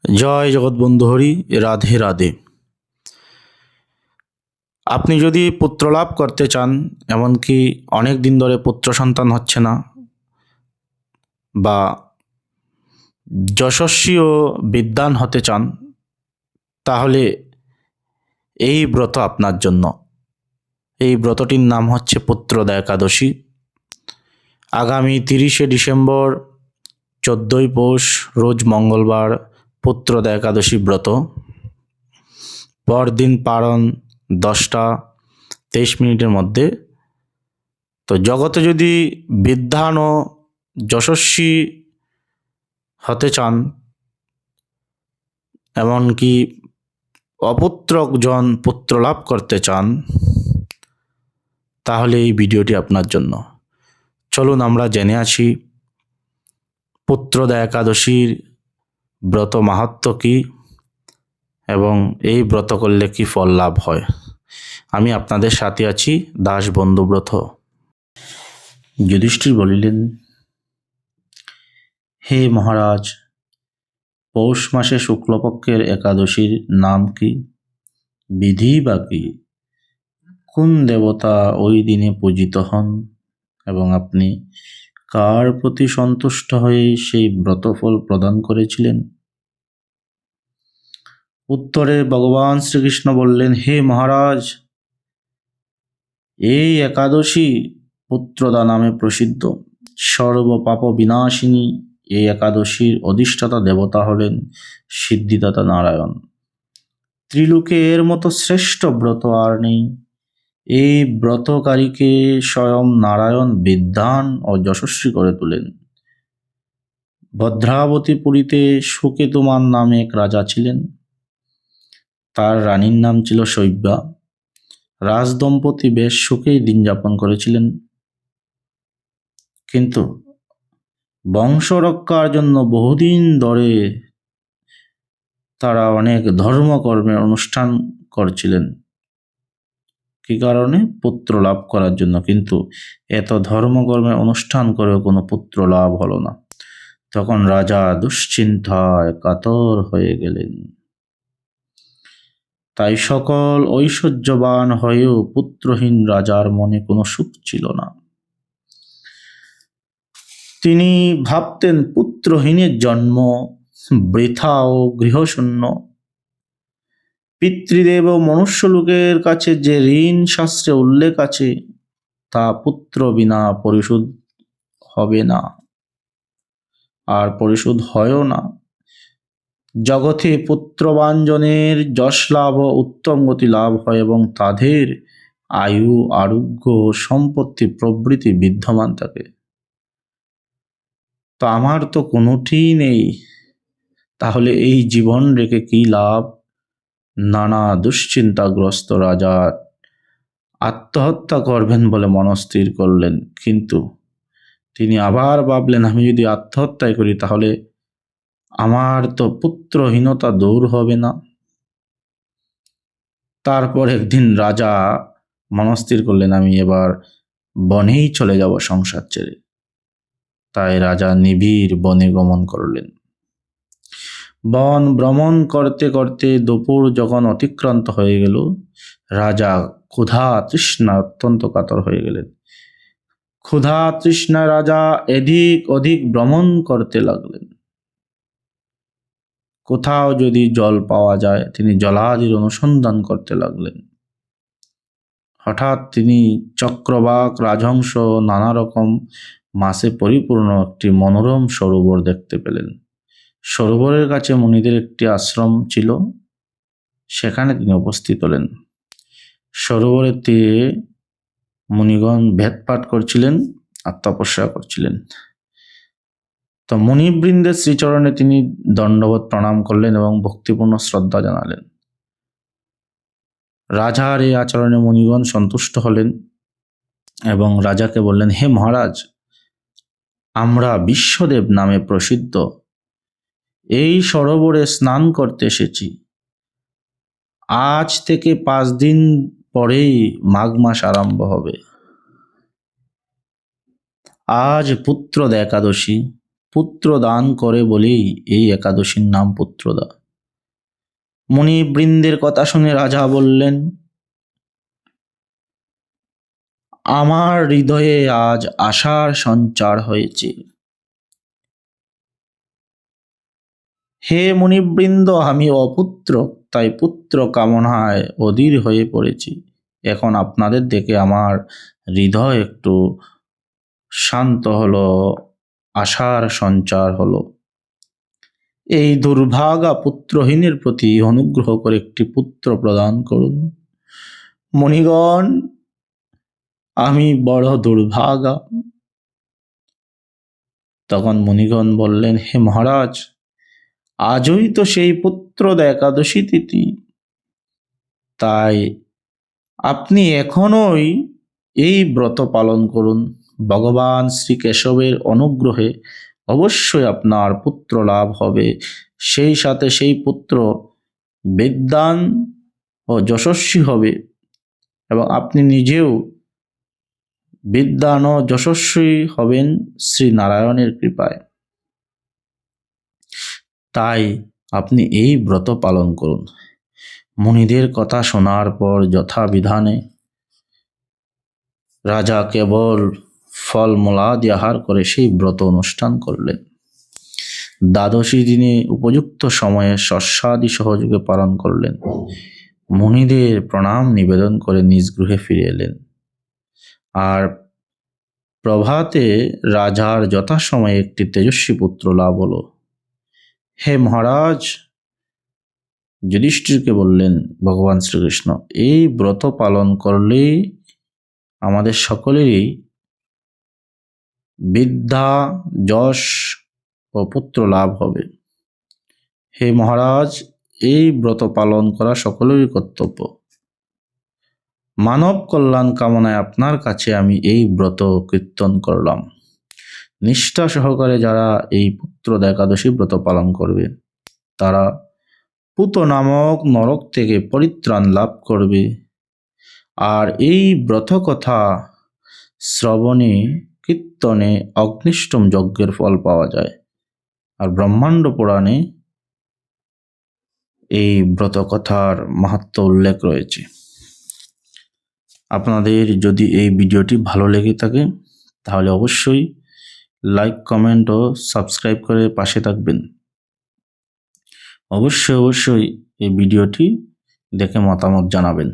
জয় জগৎবন্ধু হরি, রাধে রাধে। আপনি যদি পুত্র লাভ করতে চান, এমনকি অনেক দিন ধরে পুত্র সন্তান হচ্ছে না, বা যশস্বী ও বিদ্বান হতে চান, তাহলে এই ব্রত আপনার জন্য। এই ব্রতটির নাম হচ্ছে পুত্রদা একাদশী। আগামী 30শে ডিসেম্বর 14ই পৌষ রোজ মঙ্গলবার পুত্রদা একাদশী ব্রত। পরদিন পারণ 10টা 23 মিনিটের মধ্যে। তো জগতে যদি বিদ্বান ও যশস্বী হতে চান, এমনকি অপুত্রকজন পুত্র লাভ করতে চান, তাহলে এই ভিডিওটি আপনার জন্য। চলুন আমরা জেনে আছি পুত্রদা একাদশীর ব্রত মাহাত্ম্য কী এবং এই ব্রত করলে কি ফল লাভ হয়। আমি আপনাদের সাথে আছি, দাস বন্ধুব্রত। যুধিষ্ঠির বলিলেন, হে মহারাজ, পৌষ মাসে শুক্লপক্ষের একাদশীর নাম কি? বিধি বা কি? কোন দেবতা ওই দিনে পূজিত হন এবং আপনি কার প্রতি সন্তুষ্ট হয়ে সেই ব্রতফল প্রদান করেছিলেন? উত্তরে ভগবান শ্রীকৃষ্ণ বললেন, হে মহারাজ, এই একাদশী পুত্রদা নামে প্রসিদ্ধ। সর্বপাপ বিনাশিনী এই একাদশীর অধিষ্ঠাতা দেবতা হলেন সিদ্ধিদাতা নারায়ণ। ত্রিলোকে এর মতো শ্রেষ্ঠ ব্রত আর নেই। এই ব্রতকারীকে স্বয়ং নারায়ণ বিদ্বান ও যশস্বী করে তোলেন। ভদ্রাবতীপুরীতে সুকেতুমান নামে এক রাজা ছিলেন। তার রানীর নাম ছিল শৈব্যা। রাজদম্পতি বেশ সুখেই দিন যাপন করেছিলেন, কিন্তু বংশ রক্ষার জন্য বহুদিন ধরে তারা অনেক ধর্মকর্মের অনুষ্ঠান করছিলেন। কি কারণে? পুত্র লাভ করার জন্য। কিন্তু এত ধর্মকর্মের অনুষ্ঠান করেও কোনো পুত্র লাভ হলো না। তখন রাজা দুশ্চিন্তায় কাতর হয়ে গেলেন। তাই সকল ঐশ্বর্যবান হয়েও পুত্রহীন রাজার মনে কোনো সুখ ছিল না। তিনি ভাবতেন, পুত্রহীনের জন্ম বৃথা ও গৃহশূন্য। পিতৃদেব ও মনুষ্যলোকের কাছে যে ঋণ শাস্ত্রে উল্লেখ আছে, তা পুত্র বিনা পরিশোধ হবে না, আর পরিশোধ হয়ও না। জগতে পুত্রবাঞ্জনের যশ লাভ ও উত্তম গতি লাভ হয় এবং তাদের আয়ু, আরোগ্য, সম্পত্তি প্রভৃতি বিদ্যমান থাকে। তো আমার তো কোনোটিই নেই, তাহলে এই জীবন রেখে কি লাভ? নানা দুশ্চিন্তাগ্রস্ত রাজা আত্মহত্যা করবেন বলে মনস্থির করলেন। কিন্তু তিনি আবার ভাবলেন, আমি যদি আত্মহত্যাই করি তাহলে আমার তো পুত্রহীনতা দূর হবে না। তারপর একদিন রাজা মনস্থির করলেন, আমি এবার বনেই চলে যাব সংসার ছেড়ে। তাই রাজা নিবিড় বনে গমন করলেন। বন ভ্রমণ করতে করতে দুপুর যখন অতিক্রান্ত হয়ে গেল, রাজা ক্ষুধা তৃষ্ণা অত্যন্ত কাতর হয়ে গেলেন। ক্ষুধা তৃষ্ণা রাজা এদিক ওদিক ভ্রমণ করতে লাগলেন। কোথাও যদি জল পাওয়া যায়, তিনি জলাদির অনুসন্ধান করতে লাগলেন। হঠাৎ তিনি চক্রবাক, রাজহংস, নানা রকম মাছে পরিপূর্ণ একটি মনোরম সরোবর দেখতে পেলেন। সরোবরের কাছে মুনিদের একটি আশ্রম ছিল, সেখানে তিনি উপস্থিত হলেন। সরোবরের তীরে মুনিগণ বেদপাঠ করছিলেন আর তপস্যা করছিলেন। তো মুনিবৃন্দের শ্রীচরণে তিনি দণ্ডবত প্রণাম করলেন এবং ভক্তিপূর্ণ শ্রদ্ধা জানালেন। রাজার এই আচরণে মুনিগণ সন্তুষ্ট হলেন এবং রাজাকে বললেন, হে মহারাজ, আমরা বিশ্বদেব নামে প্রসিদ্ধ এই সরোবরে স্নান করতে এসেছি। আজ থেকে 5 দিন পরেই মাঘ মাস আরম্ভ হবে। আজ পুত্রদা একাদশী, পুত্র দান করে বলেই এই একাদশীর নাম পুত্রদা। মুনিবৃন্দের কথা শুনে রাজা বললেন, আমার হৃদয়ে আজ আশার সঞ্চার হয়েছে। হে মুনিবৃন্দ, আমি অপুত্র, তাই পুত্র কামনায় অধীর হয়ে পড়েছি। এখন আপনাদের দেখে আমার হৃদয় একটু শান্ত হলো, আশার সঞ্চার হলো। এই দুর্ভাগা পুত্রহীনের প্রতি অনুগ্রহ করে একটি পুত্র প্রদান করুন। মুনিগণ, আমি বড় দুর্ভাগা। তখন মুনিগণ বললেন, হে মহারাজ, আজই তো সেই পুত্রদা একাদশী তিথি, তাই আপনি এখনই এই ব্রত পালন করুন। ভগবান শ্রী কেশবের অনুগ্রহে অবশ্যই আপনার পুত্র লাভ হবে। সেই সাথে সেই পুত্র বিদ্বান ও যশস্বী হবে এবং আপনি নিজেও বিদ্বান ও যশস্বী হবেন শ্রী নারায়ণের কৃপায়। তাই আপনি এই ব্রত পালন করুন। মুনিদের কথা শোনার পর যথাবিধানে রাজা কেবল ফলমূলাদি আহার করে সেই ব্রত অনুষ্ঠান করলেন। দ্বাদশী দিনে উপযুক্ত সময়ে শস্যাদি সহযোগে পালন করলেন। মুনিদের প্রণাম নিবেদন করে নিজ গৃহে ফিরে এলেন। আর প্রভাতে রাজার যথাসময়ে একটি তেজস্বী পুত্র লাভ হলো। হে মহারাজ, যুধিষ্ঠিরকে বললেন ভগবান শ্রীকৃষ্ণ, এই ব্রত পালন করলে আমাদের সকলেরই বিদ্যা, যশ ও পুত্র লাভ হবে। হে মহারাজ, এই ব্রত পালন করা সকলেরই কর্তব্য। মানব কল্যাণ কামনায় আপনার কাছে আমি এই ব্রত কীর্তন করলাম। নিষ্ঠা সহকারে যারা এই পুত্রদা একাদশী ব্রত পালন করবে তারা পুত নামক নরক থেকে পরিত্রাণ লাভ করবে। আর এই ব্রত কথা শ্রবণে কীর্তনে অগ্নিষ্টম যজ্ঞের ফল পাওয়া যায়। আর ব্রহ্মাণ্ড পুরাণে এই ব্রত কথার মাহাত্ম্য উল্লেখ রয়েছে। আপনাদের যদি এই ভিডিওটি ভালো লেগে থাকে তাহলে অবশ্যই লাইক, কমেন্ট ও সাবস্ক্রাইব করে পাশে থাকবেন। অবশ্যই এই ভিডিওটি দেখে মতামত জানাবেন।